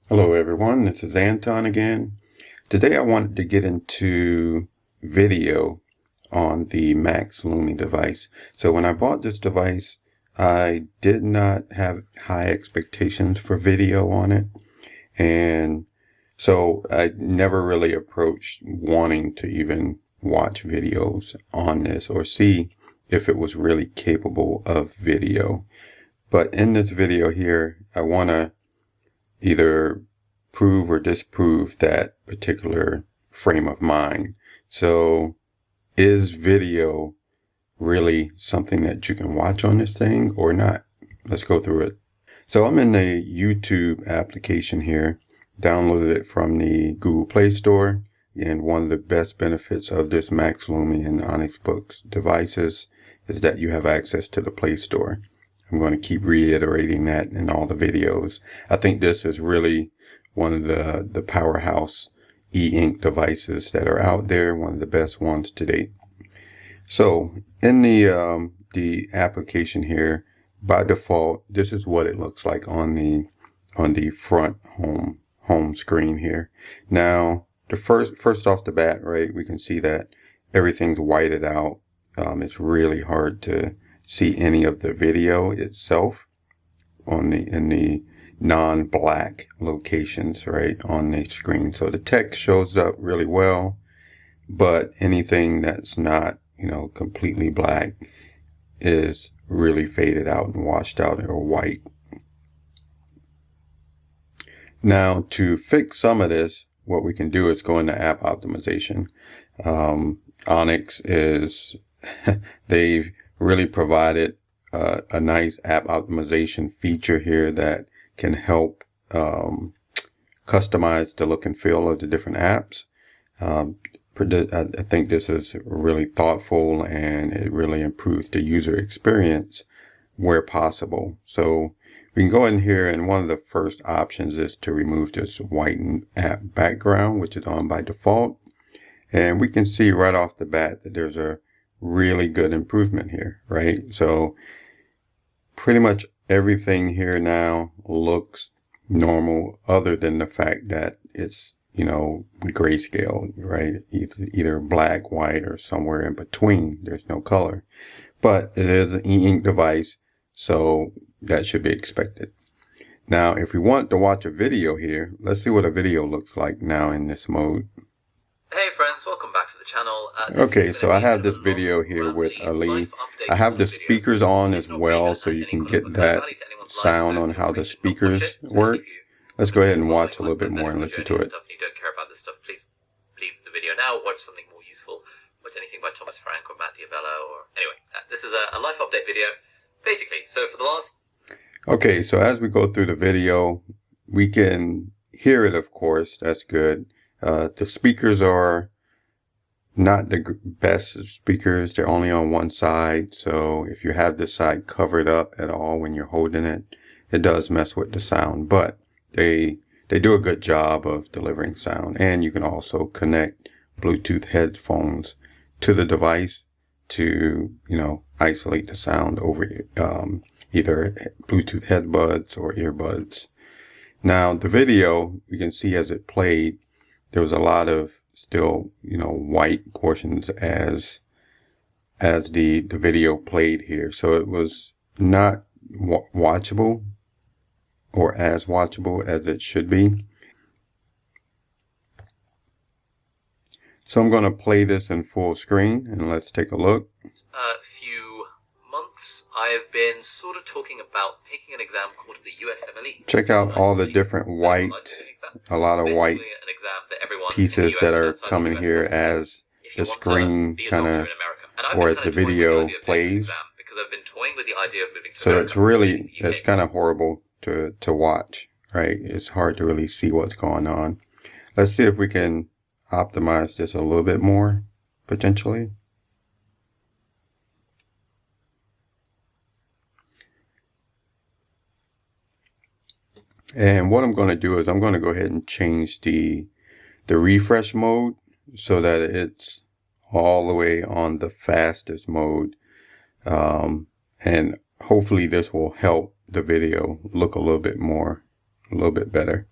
Hello everyone, this is Anton again. Today I wanted to get into video on the Max Lumi device. So when I bought this device, I did not have high expectations for video on it. And so I never really approached wanting to even watch videos on this or see if it was really capable of video. But in this video here, I want to either prove or disprove that particular frame of mind. So is video really something that you can watch on this thing or not? Let's go through it. So I'm in the YouTube application here, downloaded it from the Google Play Store. And one of the best benefits of this Max Lumi and Onyx Boox devices is that you have access to the Play Store. I'm going to keep reiterating that in all the videos. I think this is really one of the powerhouse e-ink devices that are out there, one of the best ones to date. So in the application here, by default, this is what it looks like on the front home screen here. Now, the first off the bat, right, we can see that everything's whited out. It's really hard to see any of the video itself in the non-black locations, right, on the screen. So the text shows up really well, but anything that's not, completely black is really faded out and washed out or white. Now, to fix some of this, what we can do is go into app optimization. Onyx is, they've really provided a nice app optimization feature here that can help customize the look and feel of the different apps. I think this is really thoughtful and it really improves the user experience where possible. So we can go in here, and one of the first options is to remove this whitened app background, which is on by default. And we can see right off the bat that there's a really good improvement here, right? So pretty much everything here now looks normal, other than the fact that it's, grayscale, right? Either black, white, or somewhere in between. There's no color. But it is an e-ink device, so that should be expected. Now, if we want to watch a video here, let's see what a video looks like now in this mode. Hey friends, welcome back to the channel. Okay, so I have this video here with Ali. I have the speakers on as well, so you can get that sound on how the speakers work. Let's go ahead and watch a little bit more and listen to it. If you don't care about this stuff, please leave the video now, watch something more useful. Watch anything by Thomas Frank or Matt Diabello, or anyway, this is a life update video, basically. So for the last... Okay, so as we go through the video, we can hear it, of course. That's good. The speakers are not the best speakers. They're only on one side. So if you have this side covered up at all when you're holding it, it does mess with the sound. But they do a good job of delivering sound. And you can also connect Bluetooth headphones to the device to, isolate the sound over either Bluetooth headbuds or earbuds. Now, the video, you can see as it played, there was a lot of still, white portions as the video played here. So it was not watchable or as watchable as it should be. So I'm going to play this in full screen and let's take a look. Few months, I have been sort of talking about taking an exam called the USMLE. Check out all the different white, a lot of white pieces that are coming here as the screen kind of, or as the video plays. So it's kind of horrible to watch, right? It's hard to really see what's going on. Let's see if we can optimize this a little bit more, potentially. And what I'm going to do is I'm going to go ahead and change the refresh mode so that it's all the way on the fastest mode. And hopefully this will help the video look a little bit better.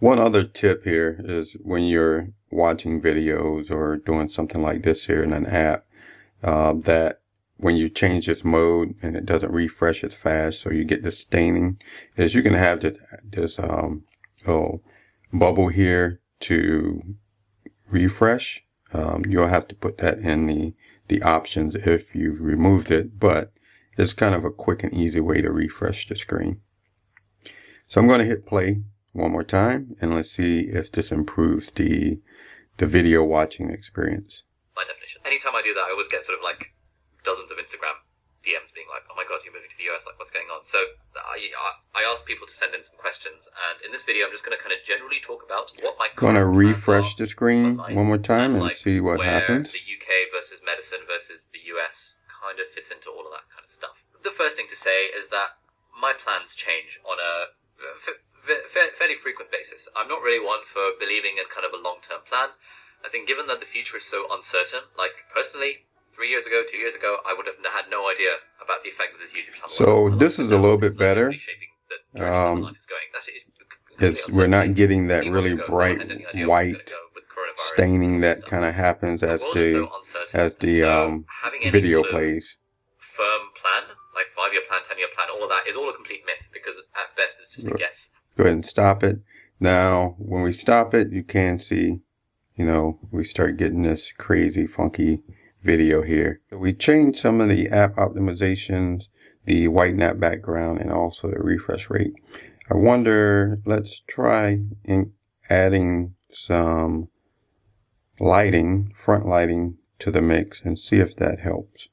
One other tip here is when you're watching videos or doing something like this here in an app, that when you change its mode and it doesn't refresh as fast, so you get this staining, is you can have this little bubble here to refresh. You'll have to put that in the options if you've removed it, but it's kind of a quick and easy way to refresh the screen. So I'm going to hit play one more time, and let's see if this improves the video watching experience. By definition, anytime I do that, I always get sort of like dozens of Instagram DMs being like, "Oh my god, you're moving to the US, like what's going on?" So I asked people to send in some questions, and in this video I'm just going to kind of generally talk about what my going to refresh the screen one more time and like see what happens. The UK versus medicine versus the US kind of fits into all of that kind of stuff. The first thing to say is that my plans change on a fairly frequent basis. I'm not really one for believing in kind of a long-term plan. I think given that the future is so uncertain, like personally, 3 years ago, 2 years ago, I would have had no idea about the effect of this YouTube channel. So this is a little bit better. We're not getting that really bright white staining that kind of happens as the video plays. Firm plan, like 5-year plan, 10-year plan, all of that is all a complete myth because at best it's just a guess. Go ahead and stop it. Now, when we stop it, you can see, we start getting this crazy, funky video here. We changed some of the app optimizations, the whiten that background, and also the refresh rate. I wonder, let's try adding some lighting, front lighting to the mix and see if that helps.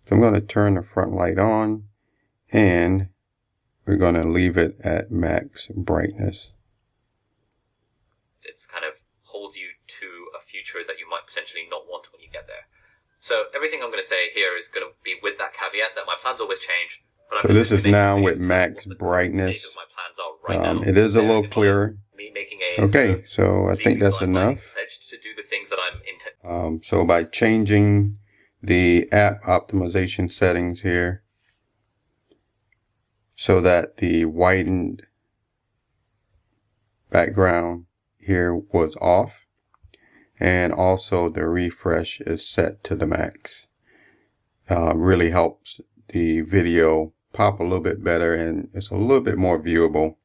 So I'm going to turn the front light on, and we're going to leave it at max brightness. It's kind of holds you to a future that you might potentially not want when you get there. So everything I'm going to say here is going to be with that caveat that my plans always change. But so this is now with max brightness. It is a little clearer. Okay, so I think that's enough. So by changing the app optimization settings here, so that the whitened background here was off, and also the refresh is set to the max. Really helps the video pop a little bit better, and it's a little bit more viewable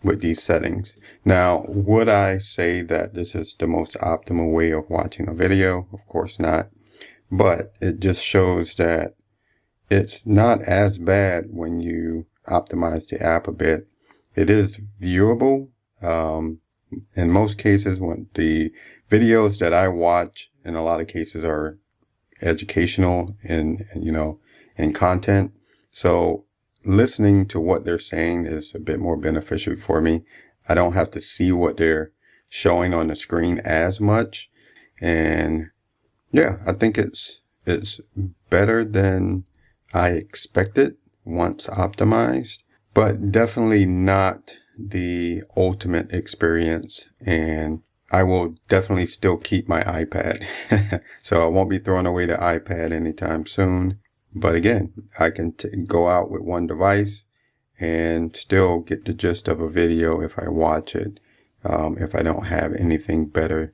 with these settings. Now, would I say that this is the most optimal way of watching a video? Of course not, but it just shows that it's not as bad when you optimize the app a bit. It is viewable. In most cases, when the videos that I watch, in a lot of cases, are educational and in content. So listening to what they're saying is a bit more beneficial for me. I don't have to see what they're showing on the screen as much. And yeah, I think it's better than I expected once optimized, but definitely not the ultimate experience. And I will definitely still keep my iPad. So I won't be throwing away the iPad anytime soon. But again, I can go out with one device and still get the gist of a video if I watch it, if I don't have anything better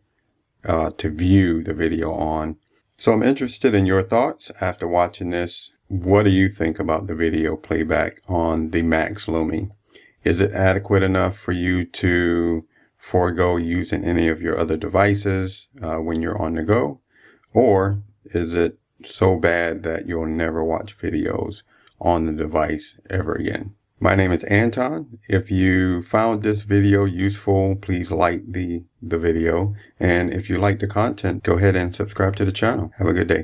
to view the video on. So I'm interested in your thoughts after watching this. What do you think about the video playback on the Max Lumi? Is it adequate enough for you to forego using any of your other devices when you're on the go? Or is it so bad that you'll never watch videos on the device ever again? My name is Anton. If you found this video useful, please like the video. And if you like the content, go ahead and subscribe to the channel. Have a good day.